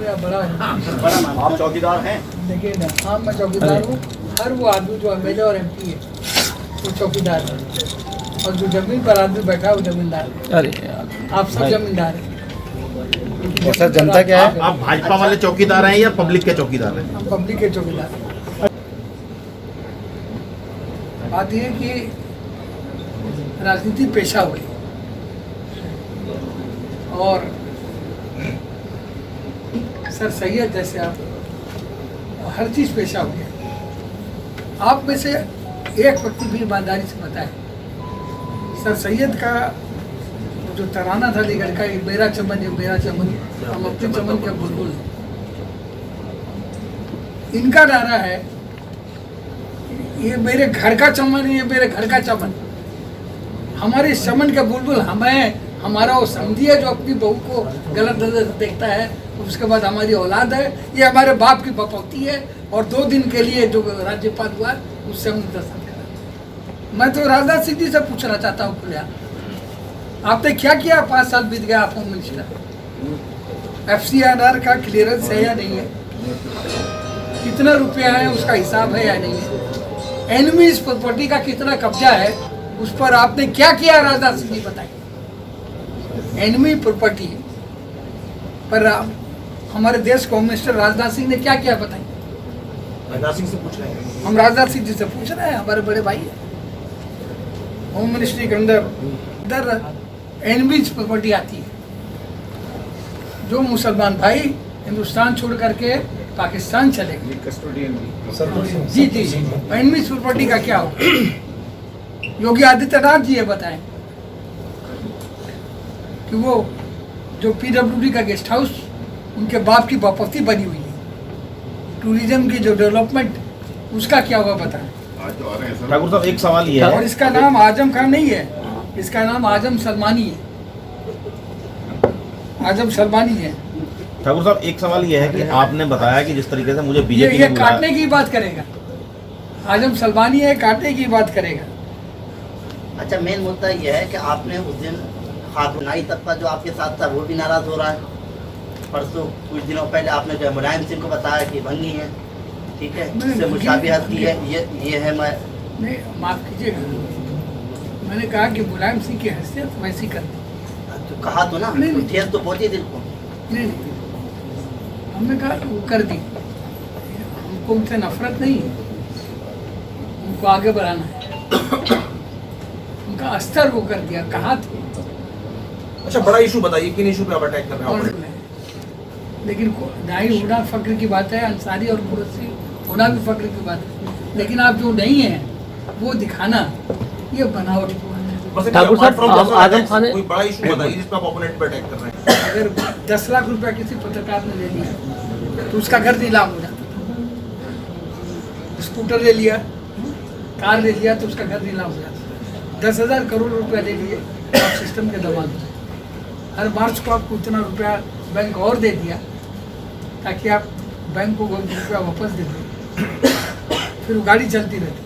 मेरा बड़ा है। आप चौकीदार हैं? देखिए ना, हाँ मैं चौकीदार हूँ। हर वो आदमी जो एमएलए और एमपी है वो चौकीदार है, और जो जमीन पर आदमी बैठा है वो जमींदार है। अरे आप सब जमींदार हैं। और सर जनता क्या है? आप भाजपा वाले चौकीदार हैं या पब्लिक के चौकीदार हैं? हम पब्लिक के चौकीदार हैं। बात यह है कि राजनीति पेशा हो गई और सर सैयद जैसे आप हर चीज़ पेशा हो गया। आप में से एक व्यक्ति भी ईमानदारी से बताए, सर सैयद का जो तराना था अलीगढ़ का, मेरा चमन ये मेरा चमन, हम अपने चमन के बुलबुल। इनका नारा है ये मेरे घर का चमन, ये मेरे घर का चमन। हमारे इस चमन का बुलबुल हमें, हमारा वो समझी है जो अपनी बहू को गलत नजर से देखता है, उसके बाद हमारी औलाद है, ये हमारे बाप की बपौती है। और 2 दिन के लिए जो राज्यपाल हुआ उससे हम इंतजार करें। मैं तो राजनाथ सिंह जी से पूछना चाहता हूँ खुले, आपने क्या किया? 5 साल बीत गया आप होम मिनिस्टर। FCRR का क्लियरेंस है या नहीं है? कितना रुपया है उसका हिसाब है या नहीं है? एनिमीज प्रॉपर्टी का कितना कब्जा है उस पर आपने क्या किया? राजनाथ सिंह जी बताइए। एनिमी प्रॉपर्टी पर हमारे देश के होम मिनिस्टर राजनाथ सिंह ने क्या किया बताइए? राजनाथ सिंह से पूछ रहे हैं। हम राजनाथ सिंह जी से पूछ रहे हैं, हमारे बड़े भाई है। होम मिनिस्ट्री के अंदर एनिमीज प्रॉपर्टी आती है। जो मुसलमान भाई हिंदुस्तान छोड़ करके पाकिस्तान चले गए, जी जी, एनिमीज प्रॉपर्टी का क्या हो? योगी आदित्यनाथ जी ये बताएं कि वो जो PWD का गेस्ट हाउस उनके बाप की बपौती बनी हुई है, टूरिज्म की जो डेवलपमेंट उसका क्या हुआ बताएं। ठाकुर साहब एक सवाल ये है, और इसका नाम आजम खान नहीं है, इसका नाम आजम सलमानी है। आजम सलमानी है। ठाकुर साहब एक सवाल ये है कि आपने बताया कि जिस तरीके से मुझे बीजेपी ये काटने की बात करेगा, आजम सलमानी है, काटने की बात करेगा। अच्छा, मेन मुद्दा यह है कि आपने उस दिन खातूनाई तबका जो आपके साथ था वो भी नाराज हो रहा है। परसों कुछ दिनों पहले आपने जो मुलायम सिंह को बताया कि भंगी है, ठीक है, इससे मुशाबिहत की है, ये है। मैं नहीं, माफ कीजिएगा, मैंने कहा कि मुलायम सिंह की हैसियत वैसी कर दी। तो कहा तो ना, नहीं, ठेस तो पहुंची दिल को। नहीं, हमने कहा कि वो कर दी। हमको उनसे नफरत नहीं है, उनको आगे बढ़ाना है। उनका अस्तर वो कर दिया, कहा थे। अच्छा, बड़ा इशू बताइए, किन इशू पे आप अटैक कर रहे हैं? लेकिन दाई होना फक्र की बात है, अंसारी और कुरैशी होना भी फक्र की बात है, लेकिन आप जो नहीं है वो दिखाना, ये बनावट की बात है। ठाकुर साहब, आजम खान कोई बड़ा इशू बताइए जिस पे आप ओपोनेंट पे अटैक कर रहे हैं। अगर 10 लाख रुपया किसी पत्रकार ने ले लिया तो उसका घर नीलाम हो जाता। स्कूटर ले लिया, कार ले लिया तो उसका घर नीलाम हो जाता। 10,000 करोड़ रुपया ले लिए आप सिस्टम के दबाव में। हर मार्च को आपको इतना रुपया बैंक और दे दिया ताकि आप बैंक को रुपया वापस दे दें, फिर वो गाड़ी चलती रहती।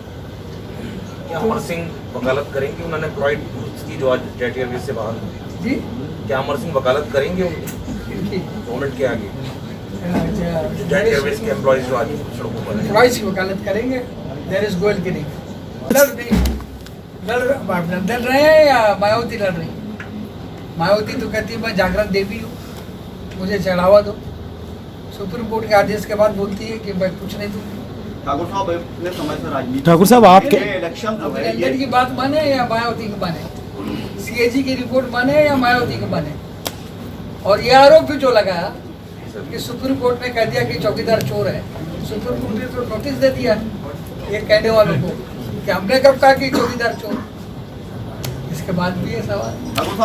क्या अमर सिंह वकालत करेंगे? उन्होंने प्रोवाइड की जो आज जेट एयरवेज से बाहर हुई। जी, क्या अमर सिंह वकालत करेंगे उनकी इनकी गवर्नमेंट के आगे? जेट एयरवेज के एम्प्लॉइज जो आज सड़कों पर हैं, प्राइस की वकालत करेंगे। देयर इज गोयल की नहीं लड़ रहे हैं या मायावती लड़ रही? मायावती तो कहती है मैं जागृत देवी हूँ, मुझे चढ़ावा दो। सुप्रीम कोर्ट के आदेश के बाद बोलती है कि मैं कुछ नहीं दूँगी। ठाकुर साहब अपने समय से राजनीति, ठाकुर साहब आपके इलेक्शन जो है अभिनंदन की बात माने या मायावती की माने, CAG की रिपोर्ट माने या मायावती की माने। और ये आरोप भी जो लगाया कि सुप्रीम कोर्ट ने कह दिया कि चौकीदार चोर है, सुप्रीम कोर्ट ने तो नोटिस दे दिया ये कहने वालों को कि हमने कब कहा कि चौकीदार चोर। इसके बाद भी ये सवाल।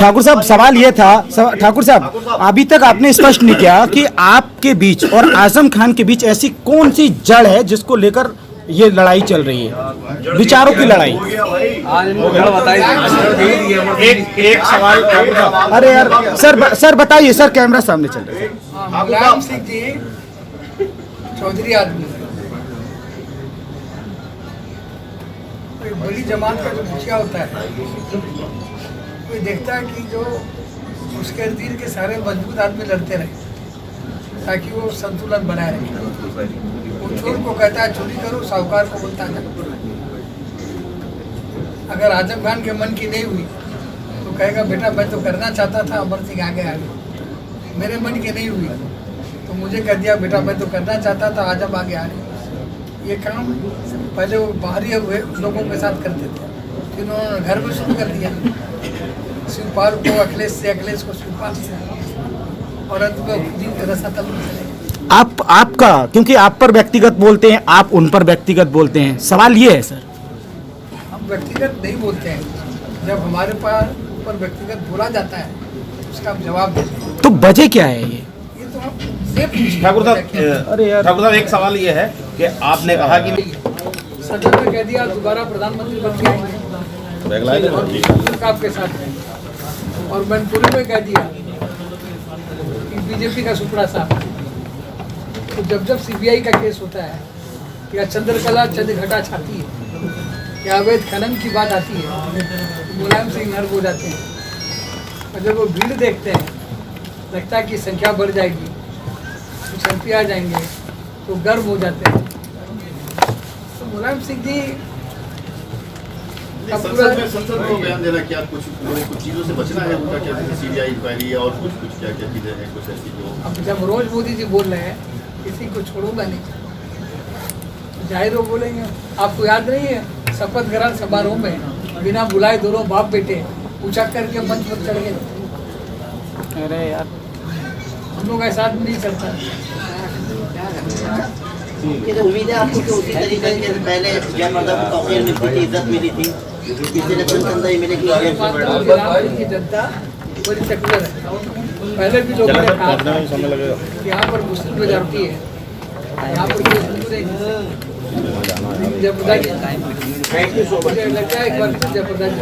ठाकुर साहब सवाल ये था, ठाकुर साहब अभी तक आपने स्पष्ट नहीं किया कि आपके बीच और आजम खान के बीच ऐसी कौन सी जड़ है जिसको लेकर ये लड़ाई चल रही है, विचारों की लड़ाई। एक सवाल ठाकुर साहब, अरे यार सर बताइए, सर कैमरा सामने चल रहा है। मुलायम सिंह जी चौधरी आदमी है, बड़ी जमात का जो मुखिया होता है कोई देखता है कि जो उसके इर्द गिर्द के सारे मजबूत आदमी लड़ते रहे, ताकि वो संतुलन बनाए रखे। वो चोर को कहता है चोरी करो, साहूकार को बोलता है अगर आजम खान के मन की नहीं हुई तो कहेगा बेटा मैं तो करना चाहता था, अमर सिंह आगे आ गए। मेरे मन की नहीं हुई तो मुझे कह दिया बेटा मैं तो करना चाहता था, आजम आगे आ गए। ये काम पहले वो बाहरी हुए लोगों के साथ करते थे, फिर उन्होंने घर में शुरू कर दिया। शिवपाल को अखिलेश से, अखिलेश को शिवपाल से, और अंत में खुद ही रसातल में चले गए। आपका, क्योंकि आप पर व्यक्तिगत बोलते हैं, आप उन पर व्यक्तिगत बोलते हैं, सवाल ये है सर। हम व्यक्तिगत नहीं बोलते हैं, जब हमारे पास ऊपर व्यक्तिगत बोला जाता है उसका हम जवाब देते हैं। तो वजह क्या है ये? ये तो हम से पूछिए। ठाकुर अरे यार। साहब, ठाकुर साहब एक सवाल ये है कि आपने कहा कि सदन में कह दिया दोबारा प्रधानमंत्री बन के आएंगे और आपके साथ हैं। और मैनपुरी में कह दिया कि बीजेपी का सुपड़ा साहब। तो जब जब सीबीआई का केस होता है या चंद्रकला चंद्रघटा छाती है या अवैध खनन की बात आती है तो मुलायम सिंह नर्व हो जाते हैं। और जब वो भीड़ देखते हैं लगता है कि संख्या बढ़ जाएगी, कुछ एमपी आ जाएंगे तो गर्व हो जाते हैं। तो मुलायम सिंह जी संसद को बयान देना, क्या कुछ लोगों कुछ चीज़ों से बचना है उनका, क्या सीबीआई इंक्वायरी और कुछ क्या क्या चीज़ें हैं कुछ ऐसी जो अब जब रोज मोदी जी बोल रहे हैं किसी को छोड़ूंगा नहीं, जाहिर हो बोलेंगे। आपको याद नहीं है शपथ ग्रहण समारोह में बिना बुलाए दोनों बाप बेटे पूछा करके मंच पर चढ़ गए। अरे यार, हम लोग ऐसा नहीं चलता। ये तो उम्मीद है आपको कि उसी तरीके से पहले जयप्रदा को तौकीर मिलती थी, इज्जत मिली थी, पिछले इलेक्शन के अंदर ही मिलेगी। रामपुर की जनता बड़ी सेकुलर है। पहले भी लोगों ने कहा कि यहाँ पर मुस्लिम मेजॉरिटी है, यहाँ पर कोई हिंदू नहीं। जयप्रदा जी, मुझे लगता है एक बार जयप्रदा जी